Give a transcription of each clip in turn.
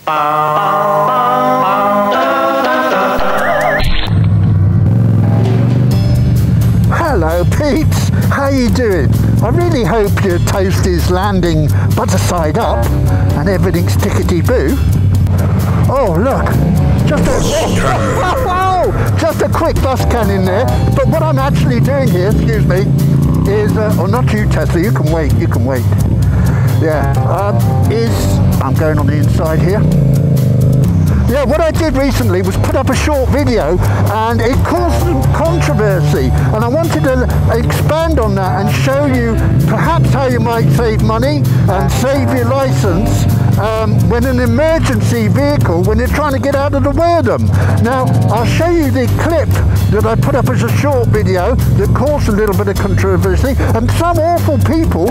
Hello peeps, how you doing? I really hope your toast is landing butter side up and everything's tickety-boo. Oh look, just a quick bus can in there. But what I'm actually doing here, excuse me, is, oh not you Tesla, you can wait. Yeah, I'm going on the inside here. Yeah, what I did recently was put up a short video and it caused some controversy, and I wanted to expand on that and show you perhaps how you might save money and save your license when an emergency vehicle, when you're trying to get out of the way of them. Now, I'll show you the clip that I put up as a short video that caused a little bit of controversy, and some awful people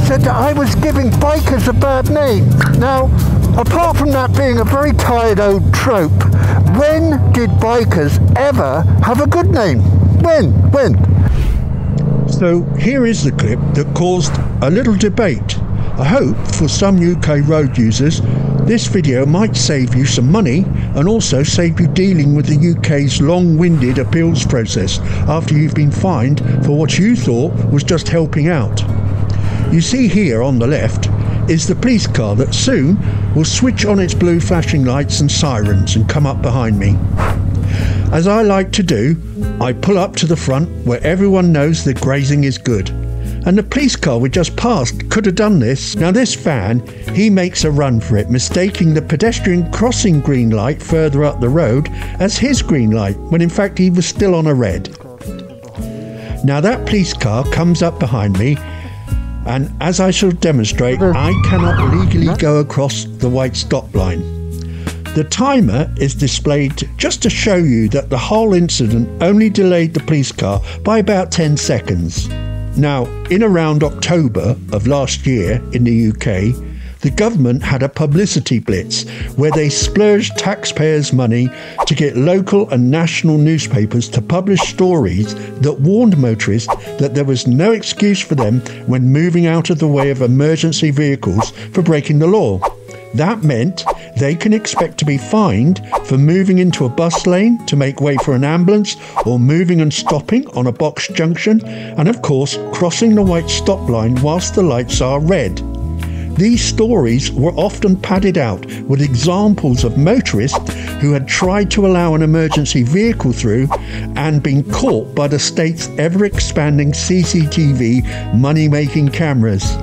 said that I was giving bikers a bad name. Now, apart from that being a very tired old trope, when did bikers ever have a good name? When? So here is the clip that caused a little debate. I hope for some UK road users this video might save you some money and also save you dealing with the UK's long-winded appeals process after you've been fined for what you thought was just helping out. You see here on the left is the police car that soon will switch on its blue flashing lights and sirens and come up behind me. As I like to do, I pull up to the front where everyone knows that grazing is good. And the police car we just passed could have done this. Now this van, he makes a run for it, mistaking the pedestrian crossing green light further up the road as his green light, when in fact he was still on a red. Now that police car comes up behind me, and as I shall demonstrate, I cannot legally go across the white stop line. The timer is displayed just to show you that the whole incident only delayed the police car by about 10 seconds. Now, in around October of last year in the UK, the government had a publicity blitz where they splurged taxpayers' money to get local and national newspapers to publish stories that warned motorists that there was no excuse for them when moving out of the way of emergency vehicles for breaking the law. That meant they can expect to be fined for moving into a bus lane to make way for an ambulance, or moving and stopping on a box junction, and of course crossing the white stop line whilst the lights are red. These stories were often padded out with examples of motorists who had tried to allow an emergency vehicle through and been caught by the state's ever-expanding CCTV money-making cameras.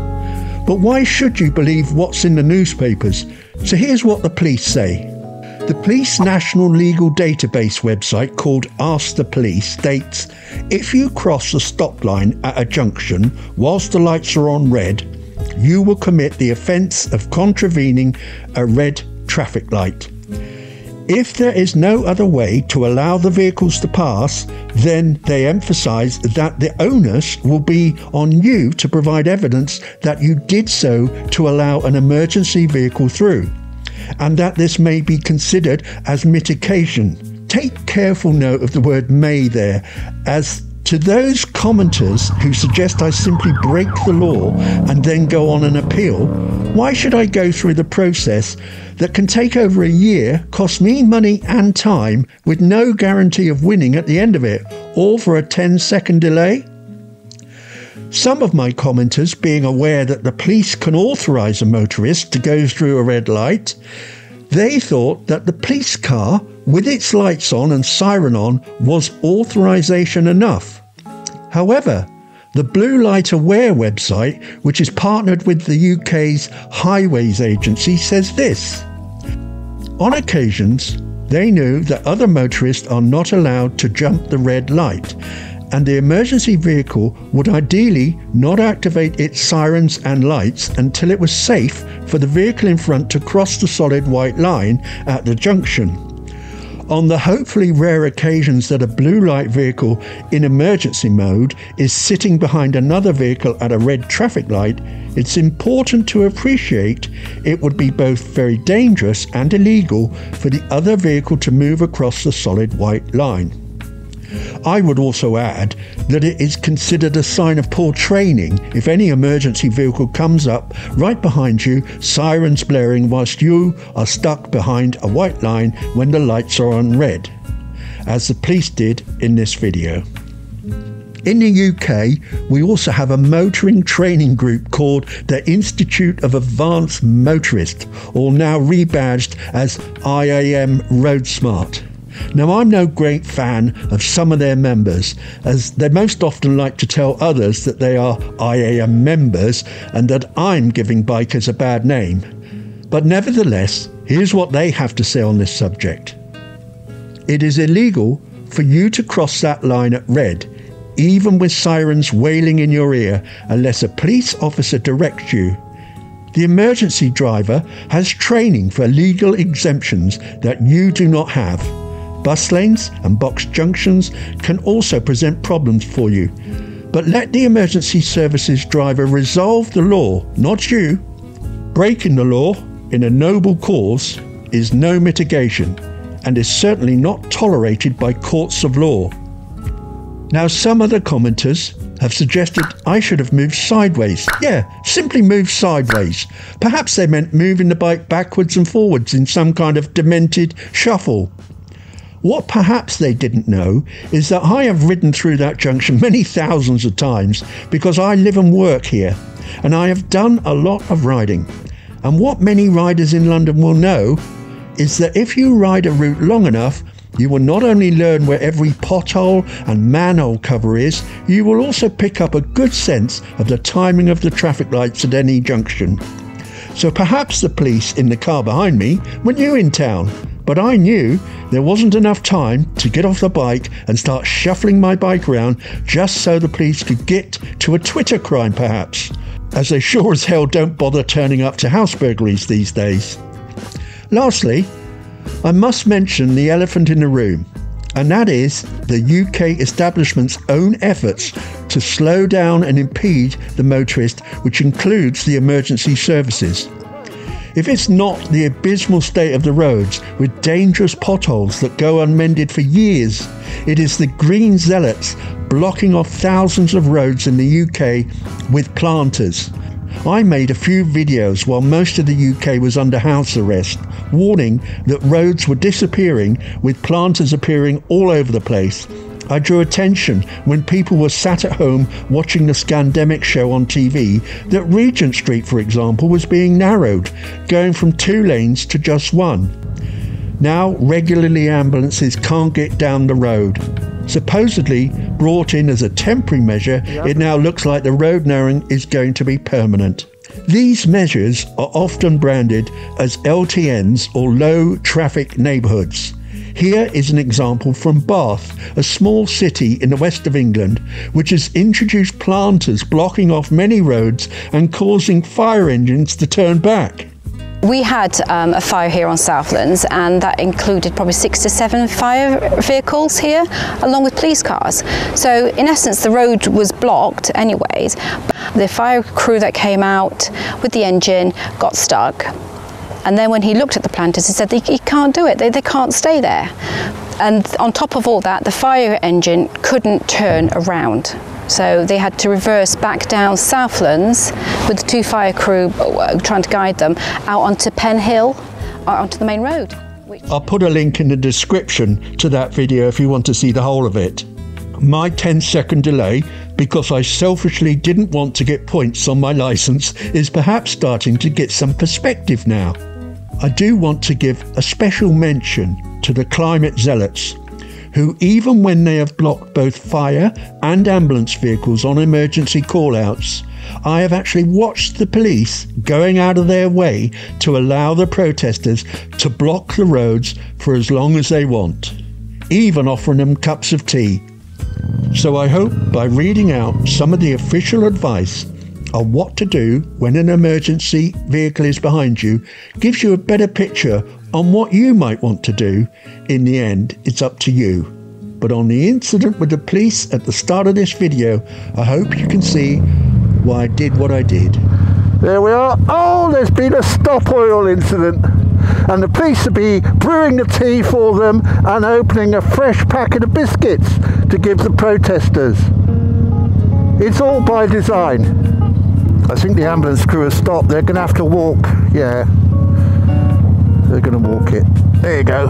But why should you believe what's in the newspapers? So here's what the police say. The Police National Legal Database website called Ask the Police states, if you cross a stop line at a junction whilst the lights are on red, you will commit the offence of contravening a red traffic light. If there is no other way to allow the vehicles to pass, then they emphasise that the onus will be on you to provide evidence that you did so to allow an emergency vehicle through, and that this may be considered as mitigation. Take careful note of the word may there, as to those commenters who suggest I simply break the law and then go on an appeal, why should I go through the process that can take over a year, cost me money and time, with no guarantee of winning at the end of it, all for a 10-second delay? Some of my commenters, being aware that the police can authorise a motorist to go through a red light, they thought that the police car, with its lights on and siren on, was authorisation enough. However, the Blue Light Aware website, which is partnered with the UK's Highways Agency, says this. On occasions, they knew that other motorists are not allowed to jump the red light, and the emergency vehicle would ideally not activate its sirens and lights until it was safe for the vehicle in front to cross the solid white line at the junction. On the hopefully rare occasions that a blue light vehicle in emergency mode is sitting behind another vehicle at a red traffic light, it's important to appreciate it would be both very dangerous and illegal for the other vehicle to move across the solid white line. I would also add that it is considered a sign of poor training if any emergency vehicle comes up right behind you, sirens blaring whilst you are stuck behind a white line when the lights are on red, as the police did in this video. In the UK, we also have a motoring training group called the Institute of Advanced Motorists, or now rebadged as IAM Road Smart. Now, I'm no great fan of some of their members, as they most often like to tell others that they are IAM members and that I'm giving bikers a bad name. But nevertheless, here's what they have to say on this subject. It is illegal for you to cross that line at red, even with sirens wailing in your ear, unless a police officer directs you. The emergency driver has training for legal exemptions that you do not have. Bus lanes and box junctions can also present problems for you. But let the emergency services driver resolve the law, not you. Breaking the law in a noble cause is no mitigation and is certainly not tolerated by courts of law. Now, some other commenters have suggested I should have moved sideways. Yeah, simply move sideways. Perhaps they meant moving the bike backwards and forwards in some kind of demented shuffle. What perhaps they didn't know is that I have ridden through that junction many thousands of times because I live and work here, and I have done a lot of riding. And what many riders in London will know is that if you ride a route long enough, you will not only learn where every pothole and manhole cover is, you will also pick up a good sense of the timing of the traffic lights at any junction. So perhaps the police in the car behind me were new in town, but I knew there wasn't enough time to get off the bike and start shuffling my bike around just so the police could get to a Twitter crime perhaps, as they sure as hell don't bother turning up to house burglaries these days. Lastly, I must mention the elephant in the room, and that is the UK establishment's own efforts to slow down and impede the motorist, which includes the emergency services. If it's not the abysmal state of the roads with dangerous potholes that go unmended for years, it is the green zealots blocking off thousands of roads in the UK with planters. I made a few videos while most of the UK was under house arrest, warning that roads were disappearing with planters appearing all over the place. I drew attention when people were sat at home watching the Scandemic show on TV that Regent Street, for example, was being narrowed, going from 2 lanes to just 1. Now regularly ambulances can't get down the road. Supposedly brought in as a temporary measure, it now looks like the road narrowing is going to be permanent. These measures are often branded as LTNs, or low traffic neighbourhoods. Here is an example from Bath, a small city in the west of England, which has introduced planters blocking off many roads and causing fire engines to turn back. We had a fire here on Southlands, and that included probably 6 to 7 fire vehicles here, along with police cars. So in essence, the road was blocked anyways. The fire crew that came out with the engine got stuck. And then when he looked at the planters, he said he can't do it, they can't stay there. And on top of all that, the fire engine couldn't turn around. So they had to reverse back down Southlands with the 2 fire crew trying to guide them out onto Pen Hill, onto the main road. I'll put a link in the description to that video if you want to see the whole of it. My 10-second delay, because I selfishly didn't want to get points on my licence, is perhaps starting to get some perspective now. I do want to give a special mention to the climate zealots, who even when they have blocked both fire and ambulance vehicles on emergency call-outs, I have actually watched the police going out of their way to allow the protesters to block the roads for as long as they want, even offering them cups of tea. So I hope by reading out some of the official advice on what to do when an emergency vehicle is behind you gives you a better picture on what you might want to do. In the end, it's up to you. But on the incident with the police at the start of this video, I hope you can see why I did what I did. There we are. Oh, there's been a stop oil incident. and the police will be brewing the tea for them and opening a fresh packet of biscuits to give the protesters. It's all by design. I think the ambulance crew has stopped. They're going to have to walk. Yeah, they're going to walk it. There you go.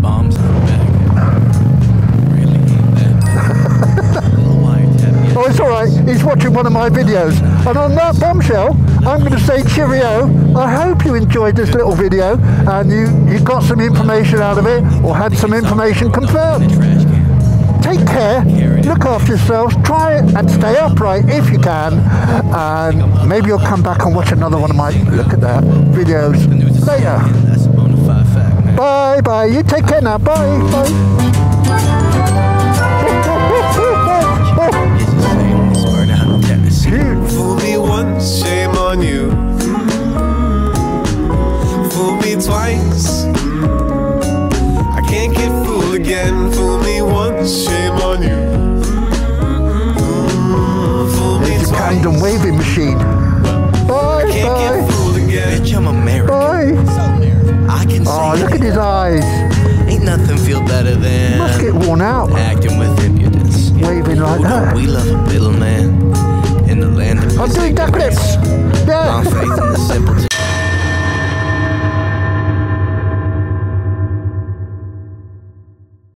Bombs in the back. Really that. Oh, it's all right. He's watching one of my videos. And on that bombshell, I'm going to say cheerio. I hope you enjoyed this little video and you got some information out of it or had some information confirmed. Take care, look after yourselves, try and stay upright if you can, and maybe you'll come back and watch another one of my, look at that, videos later. Bye bye, you take care now, bye bye. Fool me once, shame on you. Fool me twice, I can't get fooled again. Fool me once, shame on you. Fool me There's a twice, Camden waving machine. Bye I can't bye. get fooled again. Bitch, I'm American. Bye. I can say Oh, look at his eyes. ain't nothing feel better than Must get worn out. acting with impudence. Waving like that. We love a middleman in the land of I'm doing duck lips. My Yeah. faith in the simpleton.